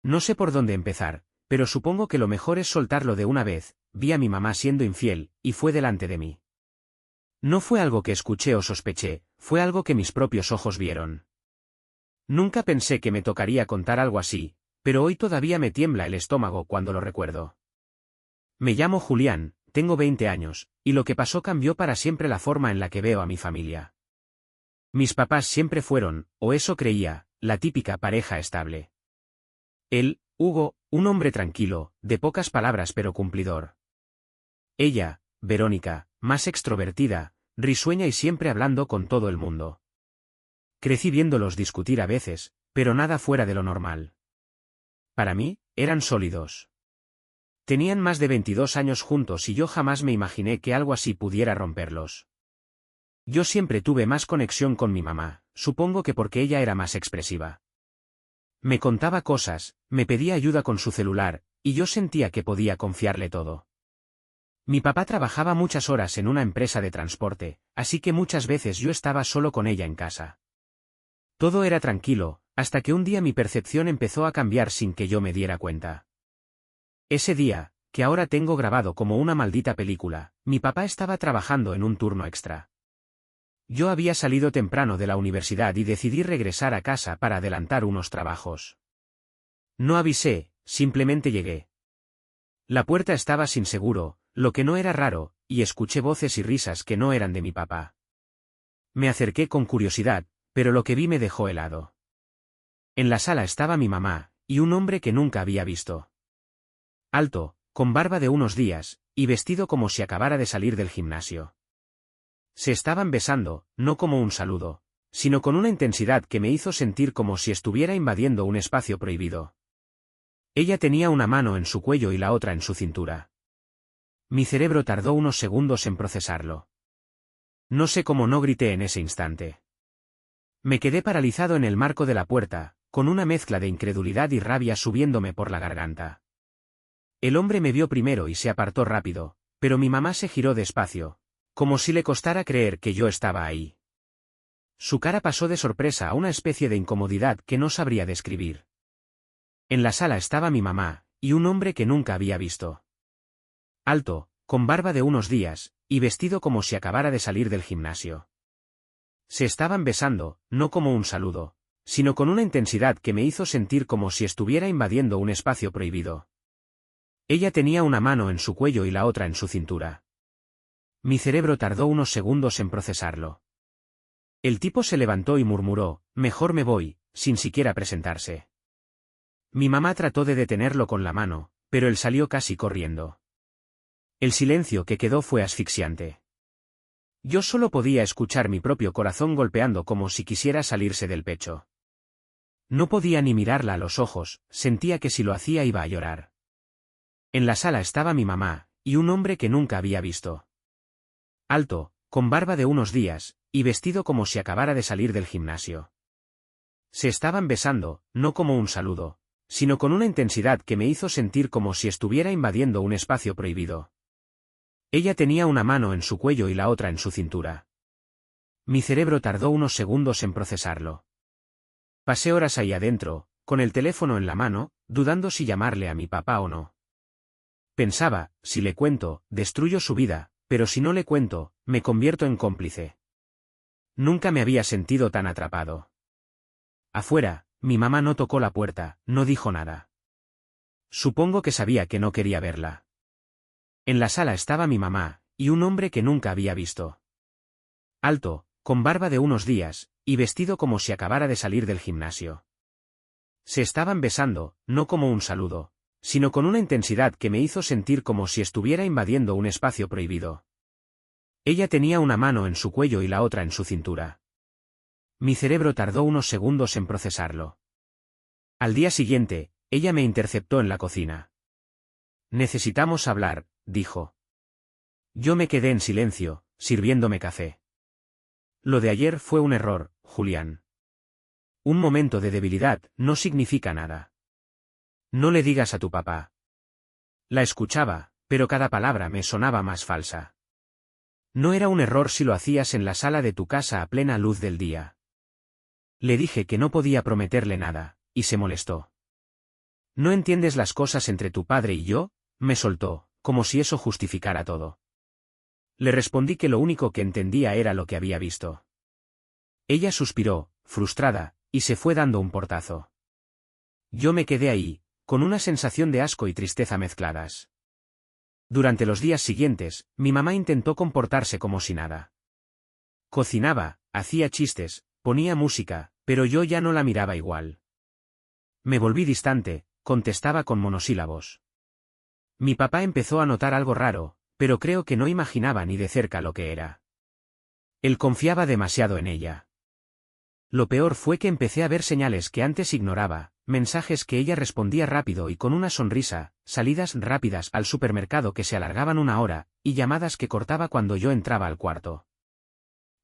No sé por dónde empezar, pero supongo que lo mejor es soltarlo de una vez. Vi a mi mamá siendo infiel, y fue delante de mí. No fue algo que escuché o sospeché, fue algo que mis propios ojos vieron. Nunca pensé que me tocaría contar algo así, pero hoy todavía me tiembla el estómago cuando lo recuerdo. Me llamo Julián, tengo 20 años, y lo que pasó cambió para siempre la forma en la que veo a mi familia. Mis papás siempre fueron, o eso creía, la típica pareja estable. Él, Hugo, un hombre tranquilo, de pocas palabras pero cumplidor. Ella, Verónica, más extrovertida, risueña y siempre hablando con todo el mundo. Crecí viéndolos discutir a veces, pero nada fuera de lo normal. Para mí, eran sólidos. Tenían más de 22 años juntos y yo jamás me imaginé que algo así pudiera romperlos. Yo siempre tuve más conexión con mi mamá, supongo que porque ella era más expresiva. Me contaba cosas, me pedía ayuda con su celular, y yo sentía que podía confiarle todo. Mi papá trabajaba muchas horas en una empresa de transporte, así que muchas veces yo estaba solo con ella en casa. Todo era tranquilo, hasta que un día mi percepción empezó a cambiar sin que yo me diera cuenta. Ese día, que ahora tengo grabado como una maldita película, mi papá estaba trabajando en un turno extra. Yo había salido temprano de la universidad y decidí regresar a casa para adelantar unos trabajos. No avisé, simplemente llegué. La puerta estaba sin seguro, lo que no era raro, y escuché voces y risas que no eran de mi papá. Me acerqué con curiosidad, pero lo que vi me dejó helado. En la sala estaba mi mamá, y un hombre que nunca había visto. Alto, con barba de unos días, y vestido como si acabara de salir del gimnasio. Se estaban besando, no como un saludo, sino con una intensidad que me hizo sentir como si estuviera invadiendo un espacio prohibido. Ella tenía una mano en su cuello y la otra en su cintura. Mi cerebro tardó unos segundos en procesarlo. No sé cómo no grité en ese instante. Me quedé paralizado en el marco de la puerta, con una mezcla de incredulidad y rabia subiéndome por la garganta. El hombre me vio primero y se apartó rápido, pero mi mamá se giró despacio, como si le costara creer que yo estaba ahí. Su cara pasó de sorpresa a una especie de incomodidad que no sabría describir. En la sala estaba mi mamá, y un hombre que nunca había visto. Alto, con barba de unos días, y vestido como si acabara de salir del gimnasio. Se estaban besando, no como un saludo, sino con una intensidad que me hizo sentir como si estuviera invadiendo un espacio prohibido. Ella tenía una mano en su cuello y la otra en su cintura. Mi cerebro tardó unos segundos en procesarlo. El tipo se levantó y murmuró, «Mejor me voy», sin siquiera presentarse. Mi mamá trató de detenerlo con la mano, pero él salió casi corriendo. El silencio que quedó fue asfixiante. Yo solo podía escuchar mi propio corazón golpeando como si quisiera salirse del pecho. No podía ni mirarla a los ojos, sentía que si lo hacía iba a llorar. En la sala estaba mi mamá, y un hombre que nunca había visto. Alto, con barba de unos días, y vestido como si acabara de salir del gimnasio. Se estaban besando, no como un saludo, sino con una intensidad que me hizo sentir como si estuviera invadiendo un espacio prohibido. Ella tenía una mano en su cuello y la otra en su cintura. Mi cerebro tardó unos segundos en procesarlo. Pasé horas ahí adentro, con el teléfono en la mano, dudando si llamarle a mi papá o no. Pensaba, si le cuento, destruyo su vida, pero si no le cuento, me convierto en cómplice. Nunca me había sentido tan atrapado. Afuera, mi mamá no tocó la puerta, no dijo nada. Supongo que sabía que no quería verla. En la sala estaba mi mamá, y un hombre que nunca había visto. Alto, con barba de unos días, y vestido como si acabara de salir del gimnasio. Se estaban besando, no como un saludo, sino con una intensidad que me hizo sentir como si estuviera invadiendo un espacio prohibido. Ella tenía una mano en su cuello y la otra en su cintura. Mi cerebro tardó unos segundos en procesarlo. Al día siguiente, ella me interceptó en la cocina. «Necesitamos hablar», dijo. Yo me quedé en silencio, sirviéndome café. Lo de ayer fue un error, Julián. Un momento de debilidad no significa nada. No le digas a tu papá. La escuchaba, pero cada palabra me sonaba más falsa. No era un error si lo hacías en la sala de tu casa a plena luz del día. Le dije que no podía prometerle nada, y se molestó. ¿No entiendes las cosas entre tu padre y yo? Me soltó, como si eso justificara todo. Le respondí que lo único que entendía era lo que había visto. Ella suspiró, frustrada, y se fue dando un portazo. Yo me quedé ahí, con una sensación de asco y tristeza mezcladas. Durante los días siguientes, mi mamá intentó comportarse como si nada. Cocinaba, hacía chistes, ponía música, pero yo ya no la miraba igual. Me volví distante, contestaba con monosílabos. Mi papá empezó a notar algo raro, pero creo que no imaginaba ni de cerca lo que era. Él confiaba demasiado en ella. Lo peor fue que empecé a ver señales que antes ignoraba, mensajes que ella respondía rápido y con una sonrisa, salidas rápidas al supermercado que se alargaban 1 hora, y llamadas que cortaba cuando yo entraba al cuarto.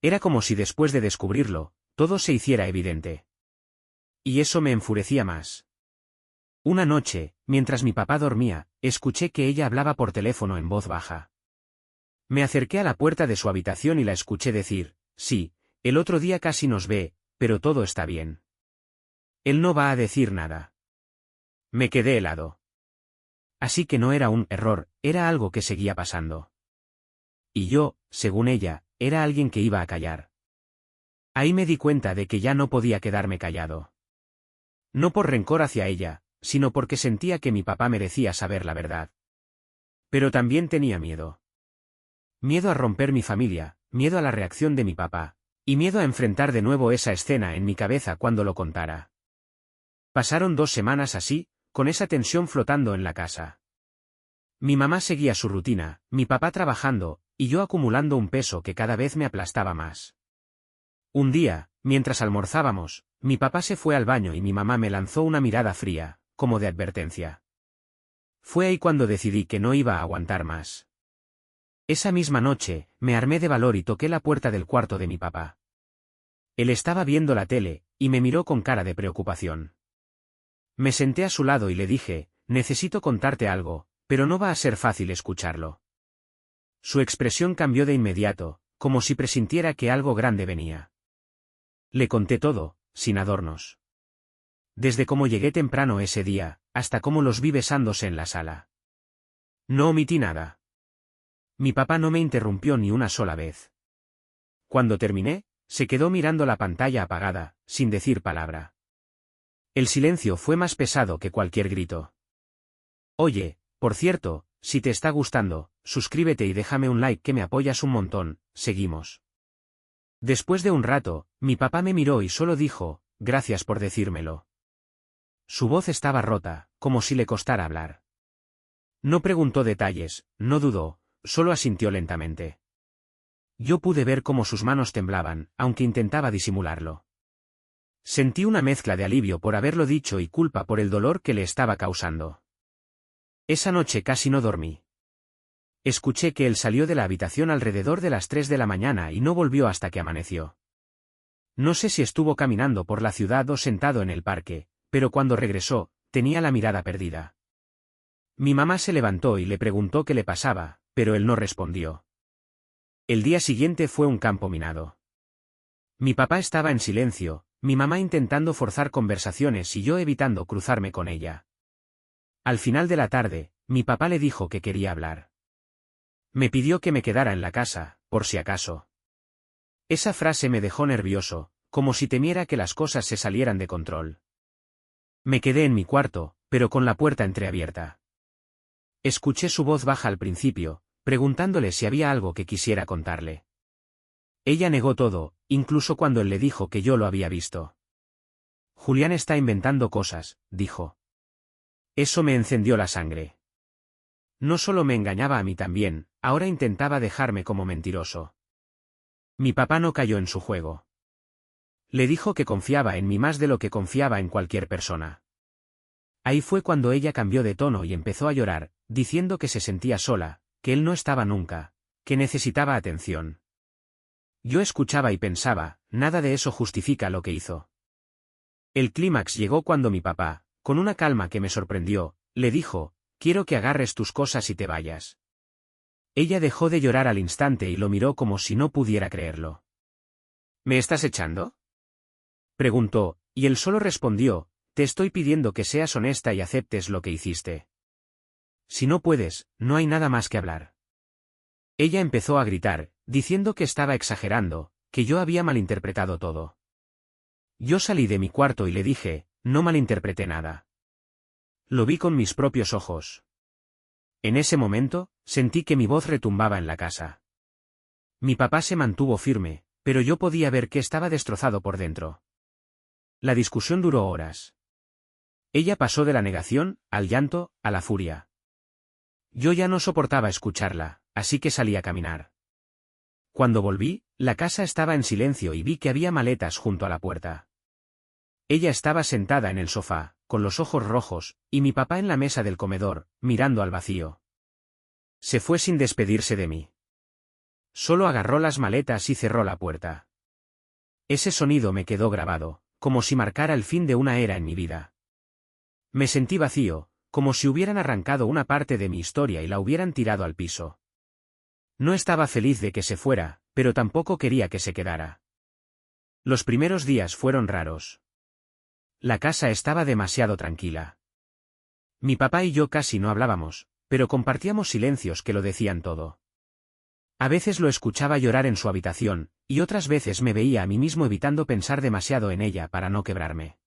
Era como si después de descubrirlo, todo se hiciera evidente. Y eso me enfurecía más. Una noche, mientras mi papá dormía, escuché que ella hablaba por teléfono en voz baja. Me acerqué a la puerta de su habitación y la escuché decir, sí, el otro día casi nos ve, pero todo está bien. Él no va a decir nada. Me quedé helado. Así que no era un error, era algo que seguía pasando. Y yo, según ella, era alguien que iba a callar. Ahí me di cuenta de que ya no podía quedarme callado. No por rencor hacia ella, sino porque sentía que mi papá merecía saber la verdad. Pero también tenía miedo. Miedo a romper mi familia, miedo a la reacción de mi papá, y miedo a enfrentar de nuevo esa escena en mi cabeza cuando lo contara. Pasaron 2 semanas así, con esa tensión flotando en la casa. Mi mamá seguía su rutina, mi papá trabajando, y yo acumulando un peso que cada vez me aplastaba más. Un día, mientras almorzábamos, mi papá se fue al baño y mi mamá me lanzó una mirada fría, como de advertencia. Fue ahí cuando decidí que no iba a aguantar más. Esa misma noche, me armé de valor y toqué la puerta del cuarto de mi papá. Él estaba viendo la tele, y me miró con cara de preocupación. Me senté a su lado y le dije, necesito contarte algo, pero no va a ser fácil escucharlo. Su expresión cambió de inmediato, como si presintiera que algo grande venía. Le conté todo, sin adornos. Desde cómo llegué temprano ese día, hasta cómo los vi besándose en la sala. No omití nada. Mi papá no me interrumpió ni una sola vez. Cuando terminé, se quedó mirando la pantalla apagada, sin decir palabra. El silencio fue más pesado que cualquier grito. Oye, por cierto, si te está gustando, suscríbete y déjame un like que me apoyas un montón, seguimos. Después de un rato, mi papá me miró y solo dijo, gracias por decírmelo. Su voz estaba rota, como si le costara hablar. No preguntó detalles, no dudó, solo asintió lentamente. Yo pude ver cómo sus manos temblaban, aunque intentaba disimularlo. Sentí una mezcla de alivio por haberlo dicho y culpa por el dolor que le estaba causando. Esa noche casi no dormí. Escuché que él salió de la habitación alrededor de las 3 de la mañana y no volvió hasta que amaneció. No sé si estuvo caminando por la ciudad o sentado en el parque, pero cuando regresó, tenía la mirada perdida. Mi mamá se levantó y le preguntó qué le pasaba, pero él no respondió. El día siguiente fue un campo minado. Mi papá estaba en silencio, mi mamá intentando forzar conversaciones y yo evitando cruzarme con ella. Al final de la tarde, mi papá le dijo que quería hablar. Me pidió que me quedara en la casa, por si acaso. Esa frase me dejó nervioso, como si temiera que las cosas se salieran de control. Me quedé en mi cuarto, pero con la puerta entreabierta. Escuché su voz baja al principio, preguntándole si había algo que quisiera contarle. Ella negó todo, incluso cuando él le dijo que yo lo había visto. Julián está inventando cosas, dijo. Eso me encendió la sangre. No solo me engañaba a mí también, ahora intentaba dejarme como mentiroso. Mi papá no cayó en su juego. Le dijo que confiaba en mí más de lo que confiaba en cualquier persona. Ahí fue cuando ella cambió de tono y empezó a llorar, diciendo que se sentía sola, que él no estaba nunca, que necesitaba atención. Yo escuchaba y pensaba, nada de eso justifica lo que hizo. El clímax llegó cuando mi papá, con una calma que me sorprendió, le dijo, quiero que agarres tus cosas y te vayas. Ella dejó de llorar al instante y lo miró como si no pudiera creerlo. ¿Me estás echando?, preguntó, y él solo respondió, te estoy pidiendo que seas honesta y aceptes lo que hiciste. Si no puedes, no hay nada más que hablar. Ella empezó a gritar, diciendo que estaba exagerando, que yo había malinterpretado todo. Yo salí de mi cuarto y le dije, no malinterpreté nada. Lo vi con mis propios ojos. En ese momento, sentí que mi voz retumbaba en la casa. Mi papá se mantuvo firme, pero yo podía ver que estaba destrozado por dentro. La discusión duró horas. Ella pasó de la negación, al llanto, a la furia. Yo ya no soportaba escucharla, así que salí a caminar. Cuando volví, la casa estaba en silencio y vi que había maletas junto a la puerta. Ella estaba sentada en el sofá, con los ojos rojos, y mi papá en la mesa del comedor, mirando al vacío. Se fue sin despedirse de mí. Solo agarró las maletas y cerró la puerta. Ese sonido me quedó grabado, como si marcara el fin de una era en mi vida. Me sentí vacío, como si hubieran arrancado una parte de mi historia y la hubieran tirado al piso. No estaba feliz de que se fuera, pero tampoco quería que se quedara. Los primeros días fueron raros. La casa estaba demasiado tranquila. Mi papá y yo casi no hablábamos, pero compartíamos silencios que lo decían todo. A veces lo escuchaba llorar en su habitación, y otras veces me veía a mí mismo evitando pensar demasiado en ella para no quebrarme.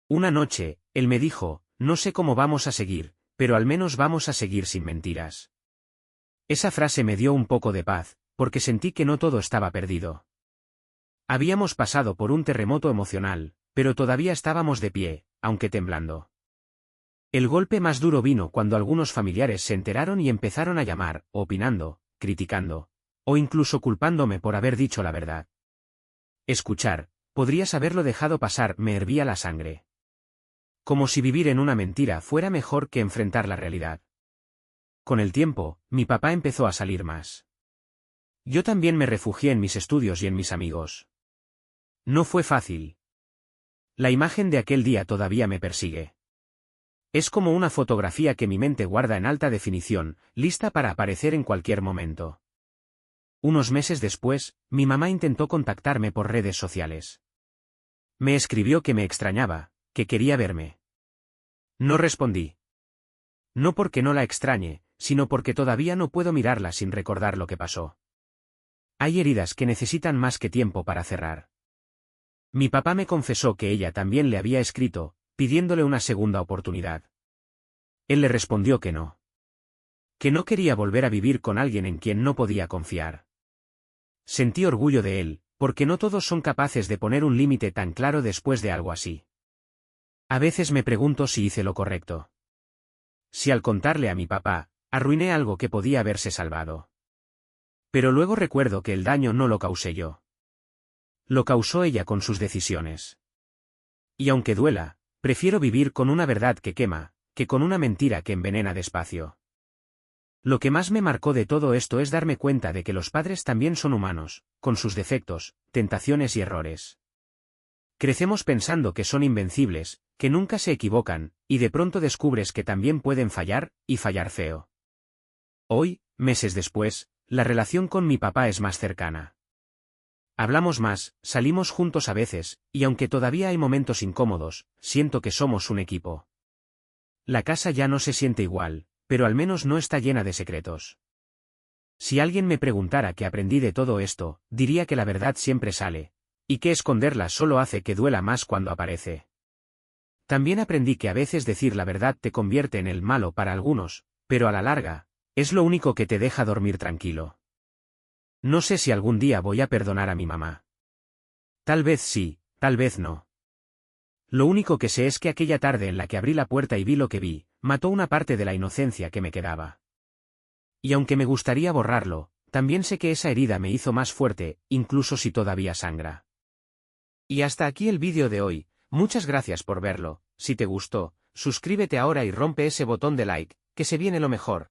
Una noche, él me dijo, no sé cómo vamos a seguir, pero al menos vamos a seguir sin mentiras. Esa frase me dio un poco de paz, porque sentí que no todo estaba perdido. Habíamos pasado por un terremoto emocional, pero todavía estábamos de pie, aunque temblando. El golpe más duro vino cuando algunos familiares se enteraron y empezaron a llamar, opinando, criticando, o incluso culpándome por haber dicho la verdad. Escuchar, podrías haberlo dejado pasar, me hervía la sangre. Como si vivir en una mentira fuera mejor que enfrentar la realidad. Con el tiempo, mi papá empezó a salir más. Yo también me refugié en mis estudios y en mis amigos. No fue fácil. La imagen de aquel día todavía me persigue. Es como una fotografía que mi mente guarda en alta definición, lista para aparecer en cualquier momento. Unos meses después, mi mamá intentó contactarme por redes sociales. Me escribió que me extrañaba, que quería verme. No respondí. No porque no la extrañe, sino porque todavía no puedo mirarla sin recordar lo que pasó. Hay heridas que necesitan más que tiempo para cerrar. Mi papá me confesó que ella también le había escrito, pidiéndole una segunda oportunidad. Él le respondió que no. Que no quería volver a vivir con alguien en quien no podía confiar. Sentí orgullo de él, porque no todos son capaces de poner un límite tan claro después de algo así. A veces me pregunto si hice lo correcto. Si al contarle a mi papá, arruiné algo que podía haberse salvado. Pero luego recuerdo que el daño no lo causé yo. Lo causó ella con sus decisiones. Y aunque duela, prefiero vivir con una verdad que quema, que con una mentira que envenena despacio. Lo que más me marcó de todo esto es darme cuenta de que los padres también son humanos, con sus defectos, tentaciones y errores. Crecemos pensando que son invencibles, que nunca se equivocan, y de pronto descubres que también pueden fallar, y fallar feo. Hoy, meses después, la relación con mi papá es más cercana. Hablamos más, salimos juntos a veces, y aunque todavía hay momentos incómodos, siento que somos un equipo. La casa ya no se siente igual, pero al menos no está llena de secretos. Si alguien me preguntara qué aprendí de todo esto, diría que la verdad siempre sale, y que esconderla solo hace que duela más cuando aparece. También aprendí que a veces decir la verdad te convierte en el malo para algunos, pero a la larga, es lo único que te deja dormir tranquilo. No sé si algún día voy a perdonar a mi mamá. Tal vez sí, tal vez no. Lo único que sé es que aquella tarde en la que abrí la puerta y vi lo que vi, mató una parte de la inocencia que me quedaba. Y aunque me gustaría borrarlo, también sé que esa herida me hizo más fuerte, incluso si todavía sangra. Y hasta aquí el vídeo de hoy, muchas gracias por verlo, si te gustó, suscríbete ahora y rompe ese botón de like, que se viene lo mejor.